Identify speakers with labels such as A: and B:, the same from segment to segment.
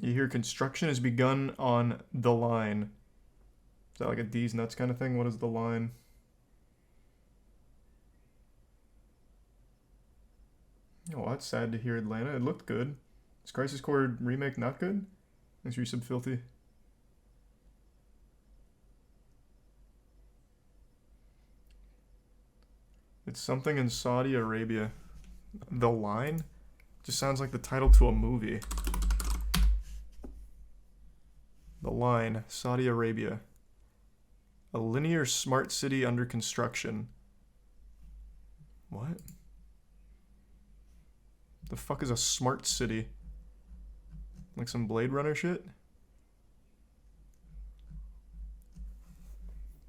A: You hear construction has begun on the line. Is that like a D's nuts kind of thing? What is the line? Oh, that's sad to hear, Atlanta. It looked good. Is Crisis Core remake not good? Thanks for your sub, Filthy. It's something in Saudi Arabia. The Line? Just sounds like the title to a movie. The Line, Saudi Arabia. A linear smart city under construction. What? The fuck is a smart city? Like some Blade Runner shit?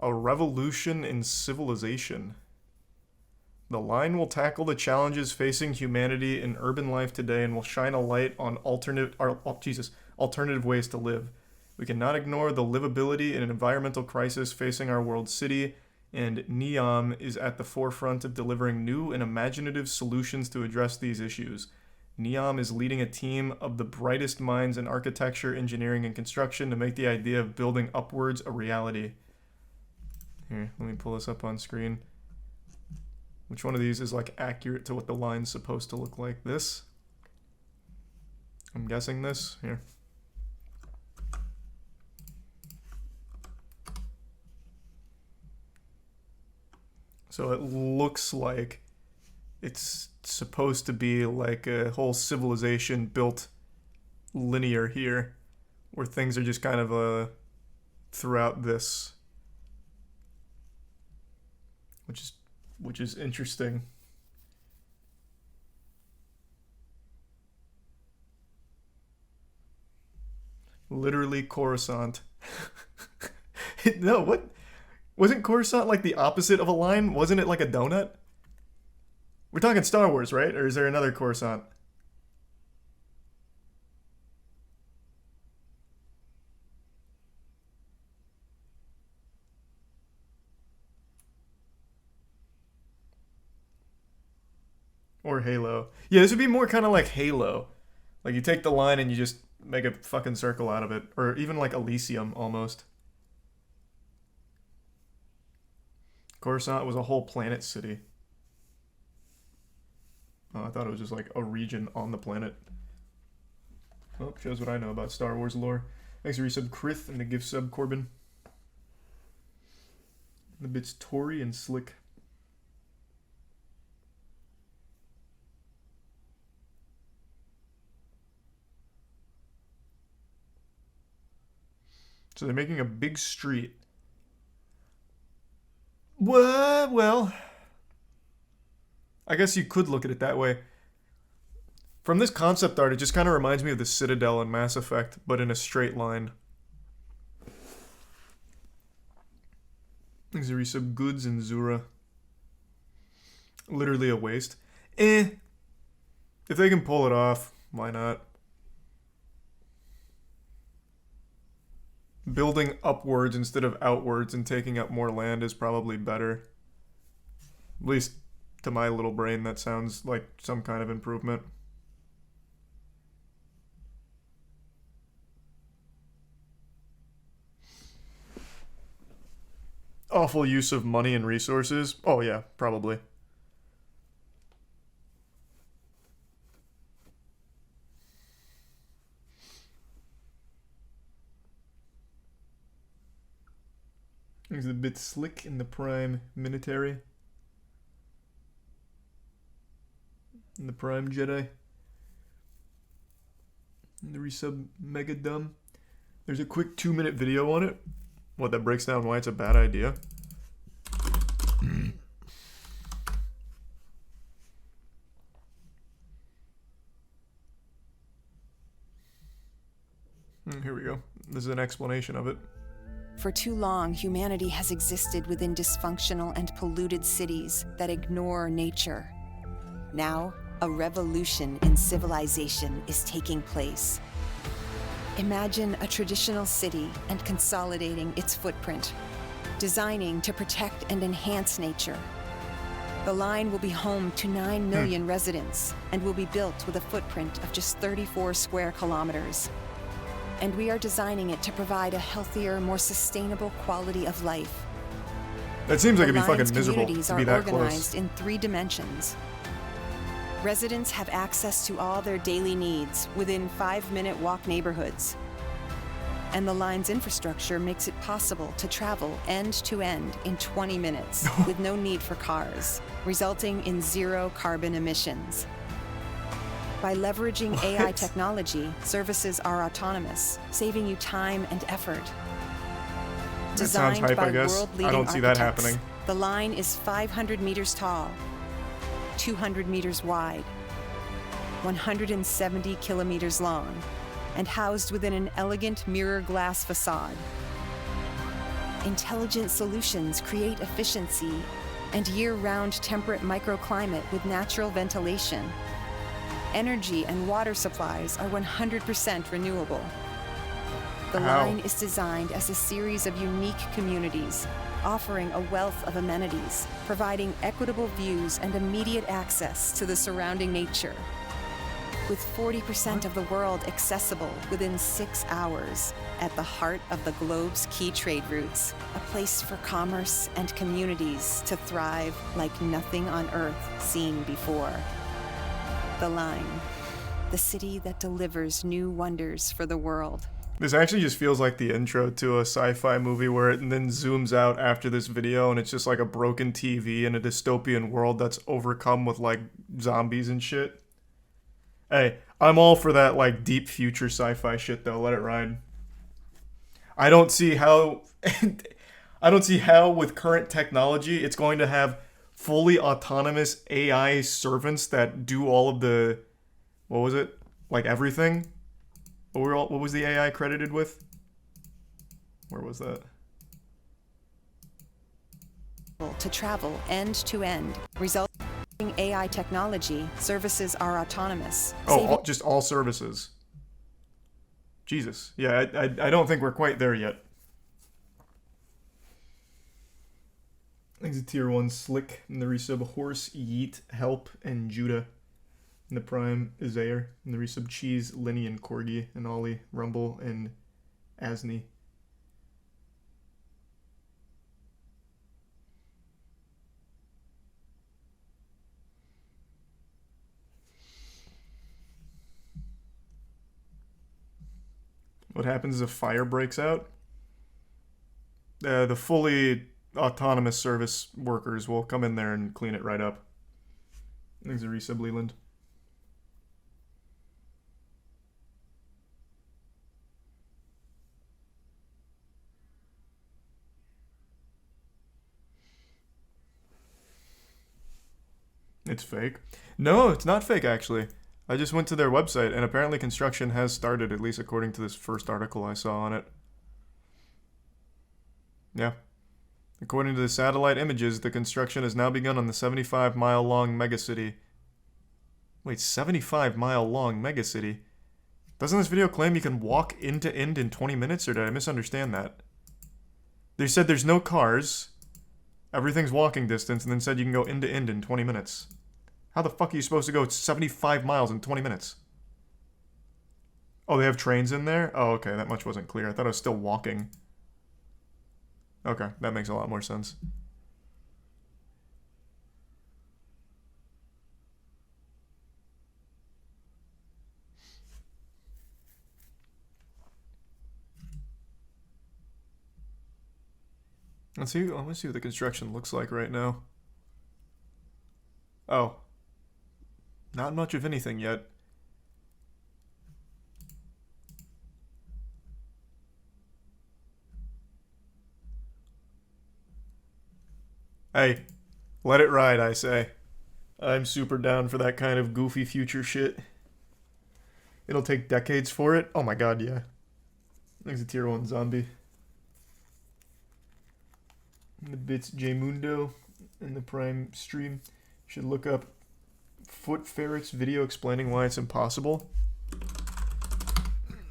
A: A revolution in civilization. The Line will tackle the challenges facing humanity in urban life today and will shine a light on alternative ways to live. We cannot ignore the livability and environmental crisis facing our world city, and Neom is at the forefront of delivering new and imaginative solutions to address these issues. Neom is leading a team of the brightest minds in architecture, engineering, and construction to make the idea of building upwards a reality. Here, let me pull this up on screen. Which one of these is like accurate to what the line's supposed to look like? This? I'm guessing this. Here. So it looks like it's supposed to be like a whole civilization built linear here, where things are just kind of throughout this, which is interesting. Literally Coruscant. No, what? Wasn't Coruscant like the opposite of a line? Wasn't it like a donut? We're talking Star Wars, right? Or is there another Coruscant? Or Halo. Yeah, this would be more kind of like Halo. Like you take the line and you just make a fucking circle out of it. Or even like Elysium, almost. Coruscant was a whole planet city. Oh, I thought it was just like a region on the planet. Oh, shows what I know about Star Wars lore. Thanks for resub Krith and the gift sub Corbin. The bits Tory and Slick. So they're making a big street. Well, I guess you could look at it that way. From this concept art, it just kind of reminds me of the Citadel in Mass Effect, but in a straight line. Thanks for resub Goods and Zura. Literally a waste. If they can pull it off, why not? Building upwards instead of outwards and taking up more land is probably better. At least to my little brain, that sounds like some kind of improvement. Awful use of money and resources. Oh yeah, probably. He's a bit slick in the Prime Military. In the Prime Jedi. And the resub Mega Dumb. There's a quick 2-minute video on it. What, that breaks down why it's a bad idea? Here we go. This is an explanation of it.
B: For too long, humanity has existed within dysfunctional and polluted cities that ignore nature. Now, a revolution in civilization is taking place. Imagine a traditional city and consolidating its footprint, designing to protect and enhance nature. The line will be home to 9 million residents and will be built with a footprint of just 34 square kilometers. and we are designing it to provide a healthier, more sustainable quality of life.
A: That seems like it'd be
B: The Lion's
A: fucking miserable
B: communities
A: to be
B: are
A: that
B: organized
A: close.
B: in 3 dimensions. Residents have access to all their daily needs within 5-minute walk neighborhoods. And the line's infrastructure makes it possible to travel end to end in 20 minutes with no need for cars, resulting in 0 carbon emissions. By leveraging AI technology, services are autonomous, saving you time and effort.
A: That sounds
B: Designed
A: hype,
B: by
A: I guess.
B: world-leading
A: I don't see that
B: architects,
A: happening.
B: the line is 500 meters tall, 200 meters wide, 170 kilometers long, and housed within an elegant mirror glass facade. Intelligent solutions create efficiency and year-round temperate microclimate with natural ventilation. Energy and water supplies are 100% renewable. The
A: How?
B: line is designed as a series of unique communities, offering a wealth of amenities, providing equitable views and immediate access to the surrounding nature. With 40% of the world accessible within 6 hours, at the heart of the globe's key trade routes, a place for commerce and communities to thrive like nothing on Earth seen before. The Line, the city that delivers new wonders for the world.
A: This actually just feels like the intro to a sci-fi movie where it then zooms out after this video and it's just like a broken TV in a dystopian world that's overcome with like zombies and shit. Hey, I'm all for that like deep future sci-fi shit though. Let it ride. I don't see how with current technology it's going to have fully autonomous AI servants that do all of the, what was it? Like everything? What was the AI credited with? Where was that?
B: To travel end to end, resulting in AI technology, services are autonomous.
A: Oh, just all services. Jesus. Yeah, I don't think we're quite there yet. Exit tier 1 Slick in the resub Horse, Yeet, Help, and Judah. In the prime is Zaire. In the resub Cheese, Linny, and Corgi, and Ollie, Rumble, and Asney. What happens if fire breaks out? The fully autonomous service workers will come in there and clean it right up. Thanks a resub Leland. It's fake. No, it's not fake actually. I just went to their website and apparently construction has started, at least according to this first article I saw on it. Yeah. According to the satellite images, the construction has now begun on the 75-mile-long megacity. Wait, 75-mile-long megacity? Doesn't this video claim you can walk end to end in 20 minutes, or did I misunderstand that? They said there's no cars, everything's walking distance, and then said you can go end to end in 20 minutes. How the fuck are you supposed to go 75 miles in 20 minutes? Oh, they have trains in there? Oh, okay, that much wasn't clear. I thought I was still walking. Okay, that makes a lot more sense. I want to see what the construction looks like right now. Oh. Not much of anything yet. Hey, let it ride, I say. I'm super down for that kind of goofy future shit. It'll take decades for it? Oh my god, yeah. Thanks a tier 1 zombie. The bits Jmundo in the Prime stream. You should look up Foot Ferret's video explaining why it's impossible.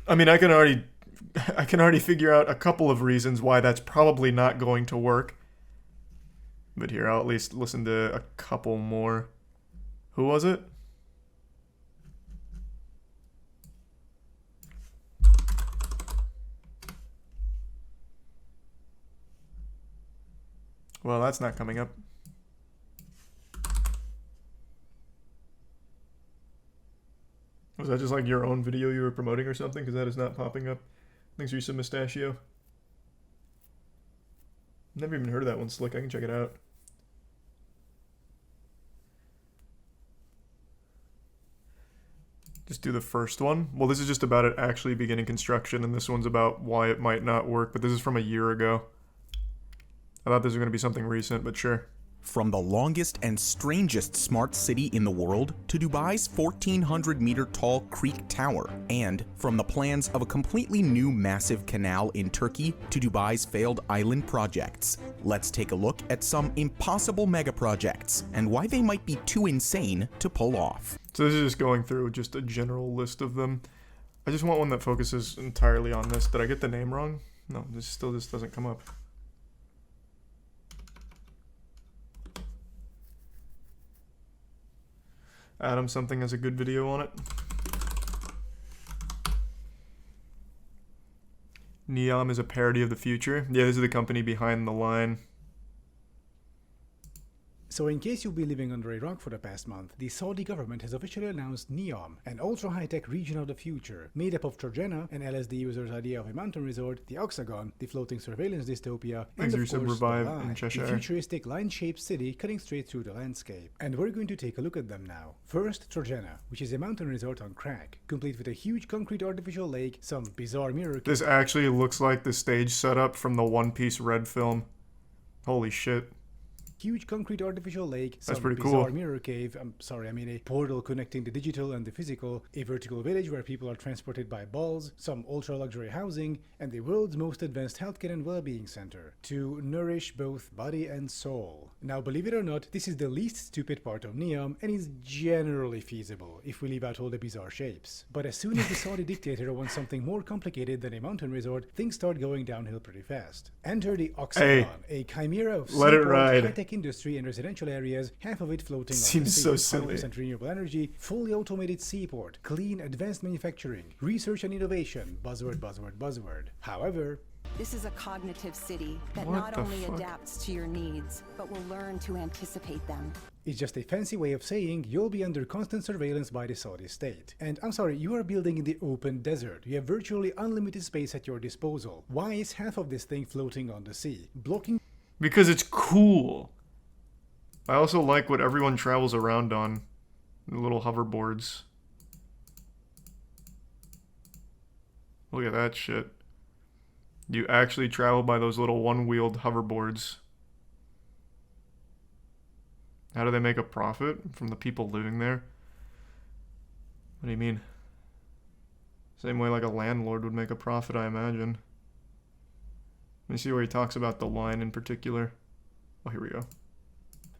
A: I mean, I can already figure out a couple of reasons why that's probably not going to work. But here, I'll at least listen to a couple more. Who was it? Well, that's not coming up. Was that just like your own video you were promoting or something? Because that is not popping up. Thanks for some mustachio. Never even heard of that one, Slick. I can check it out. Just do the first one. Well, this is just about it actually beginning construction, and this one's about why it might not work, but this is from a year ago. I thought this was going to be something recent, but sure.
C: From the longest and strangest smart city in the world to Dubai's 1,400-meter tall Creek Tower, and from the plans of a completely new massive canal in Turkey to Dubai's failed island projects, let's take a look at some impossible mega projects and why they might be too insane to pull off.
A: So this is just going through just a general list of them. I just want one that focuses entirely on this. Did I get the name wrong? No, this still just doesn't come up. Adam something has a good video on it. Neom is a parody of the future. Yeah, this is the company behind the line.
D: So in case you've been living under a rock for the past month, the Saudi government has officially announced Neom, an ultra-high-tech region of the future, made up of Trojena, an LSD user's idea of a mountain resort, the Oxagon, the floating surveillance dystopia, and of course the Line, a futuristic line-shaped city cutting straight through the landscape. And we're going to take a look at them now. First, Trojena, which is a mountain resort on crack, complete with a huge concrete artificial lake, some bizarre mirror...
A: This actually looks like the stage setup from the One Piece Red film. Holy shit.
D: Huge concrete artificial lake,
A: That's
D: some
A: pretty
D: bizarre
A: cool.
D: mirror cave, a portal connecting the digital and the physical, a vertical village where people are transported by balls, some ultra-luxury housing, and the world's most advanced healthcare and well-being center, to nourish both body and soul. Now, believe it or not, this is the least stupid part of Neom, and is generally feasible, if we leave out all the bizarre shapes. But as soon as the Saudi dictator wants something more complicated than a mountain resort, things start going downhill pretty fast. Enter the Oxagon, a chimera of high-tech industry and residential areas, half of it floating on the sea.
A: So silly.
D: 100% renewable energy, fully automated seaport, clean advanced manufacturing, research and innovation, buzzword, buzzword, buzzword. However,
B: This is a cognitive city that
A: What
B: not
A: the
B: only
A: fuck?
B: adapts to your needs, but will learn to anticipate them.
D: it's just a fancy way of saying you'll be under constant surveillance by the Saudi state. And I'm sorry, you are building in the open desert. You have virtually unlimited space at your disposal. Why is half of this thing floating on the sea? Blocking...
A: Because it's cool. I also like what everyone travels around on. The little hoverboards. Look at that shit. You actually travel by those little one-wheeled hoverboards. How do they make a profit from the people living there? What do you mean? Same way like a landlord would make a profit, I imagine. Let me see where he talks about the line in particular. Oh, here we go.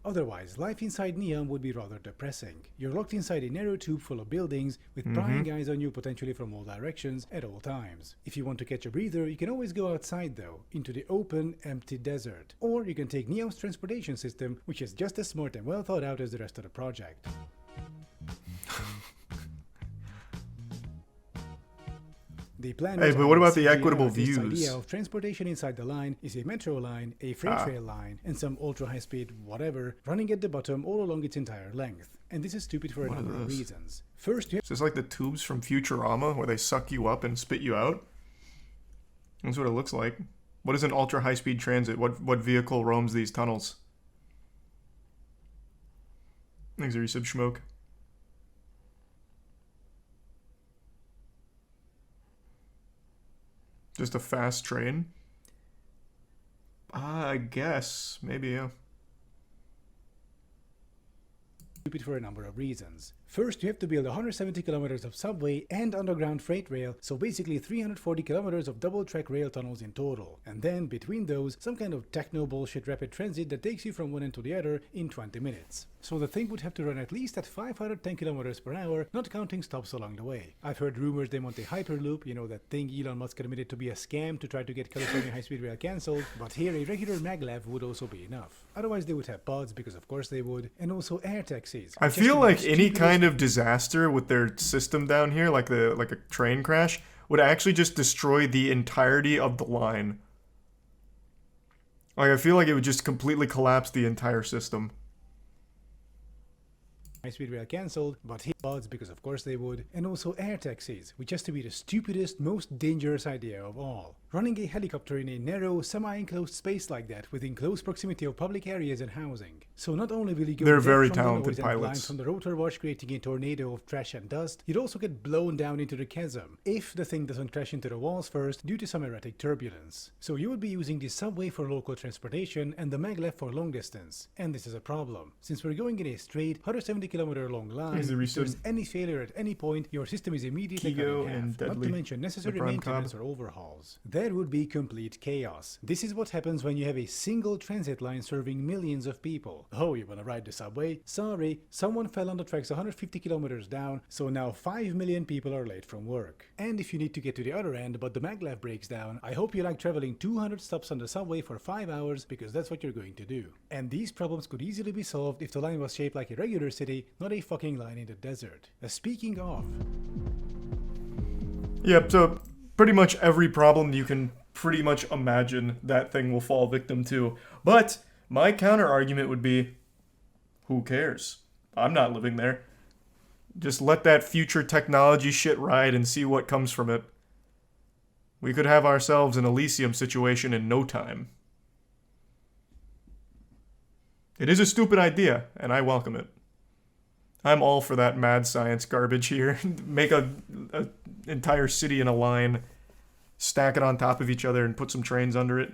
D: Otherwise, life inside Neom would be rather depressing. You're locked inside a narrow tube full of buildings with prying eyes on you potentially from all directions at all times. If you want to catch a breather, you can always go outside though, into the open, empty desert. Or you can take Neom's transportation system, which is just as smart and well thought out as the rest of the project. The plan
A: Hey,
D: is
A: but what about the
D: obviously,
A: equitable
D: this
A: views?
D: idea of transportation inside the line is a metro line, a freight rail line, and some ultra-high-speed whatever running at the bottom all along its entire length. And this is stupid for a number of reasons. First, you
A: Is this like the tubes from Futurama where they suck you up and spit you out? That's what it looks like. What is an ultra high-speed transit? What vehicle roams these tunnels? Thanks, Resub Schmoke. Just a fast train? I guess. Maybe, yeah.
D: stupid for a number of reasons. First, you have to build 170 kilometers of subway and underground freight rail, so basically 340 kilometers of double-track rail tunnels in total. And then, between those, some kind of techno-bullshit rapid transit that takes you from one end to the other in 20 minutes. So the thing would have to run at least at 510 kilometers per hour, not counting stops along the way. I've heard rumors they want a Hyperloop, you know, that thing Elon Musk admitted to be a scam to try to get California high-speed rail cancelled, but here a regular maglev would also be enough. Otherwise they would have pods, because of course they would, and also air taxis.
A: I feel like any kind of disaster with their system down here, like a train crash, would actually just destroy the entirety of the line. Like, I feel like it would just completely collapse the entire system.
D: high-speed rail cancelled, but he odds because of course they would, and also air taxis, which has to be the stupidest, most dangerous idea of all. Running a helicopter in a narrow, semi-enclosed space like that within close proximity of public areas and housing. So not only will you go
A: They're
D: dead
A: very
D: from the
A: talented
D: noise and blind
A: pilots.
D: from the rotor wash creating a tornado of trash and dust, you'd also get blown down into the chasm, if the thing doesn't crash into the walls first due to some erratic turbulence. So you would be using the subway for local transportation and the maglev for long distance. And this is a problem, since we're going in a straight 170-kilometer long line.
A: Easy
D: If
A: reset.
D: there's any failure at any point, your system is immediately cut
A: Kigo
D: in
A: and
D: half, not to
A: Deadly.
D: mention necessary
A: The Prime
D: maintenance
A: Cobb.
D: or overhauls. There would be complete chaos. This is what happens when you have a single transit line serving millions of people. Oh, you wanna ride the subway? Sorry, someone fell on the tracks 150 kilometers down, so now 5 million people are late from work. And if you need to get to the other end but the maglev breaks down, I hope you like traveling 200 stops on the subway for 5 hours, because that's what you're going to do. And these problems could easily be solved if the line was shaped like a regular city, not a fucking line in the desert. Speaking of,
A: Yep, so pretty much every problem you can pretty much imagine that thing will fall victim to. But my counter argument would be, who cares? I'm not living there. Just let that future technology shit ride and see what comes from it. We could have ourselves an Elysium situation in no time. It is a stupid idea, and I welcome it. I'm all for that mad science garbage here. Make a entire city in a line, stack it on top of each other, and put some trains under it.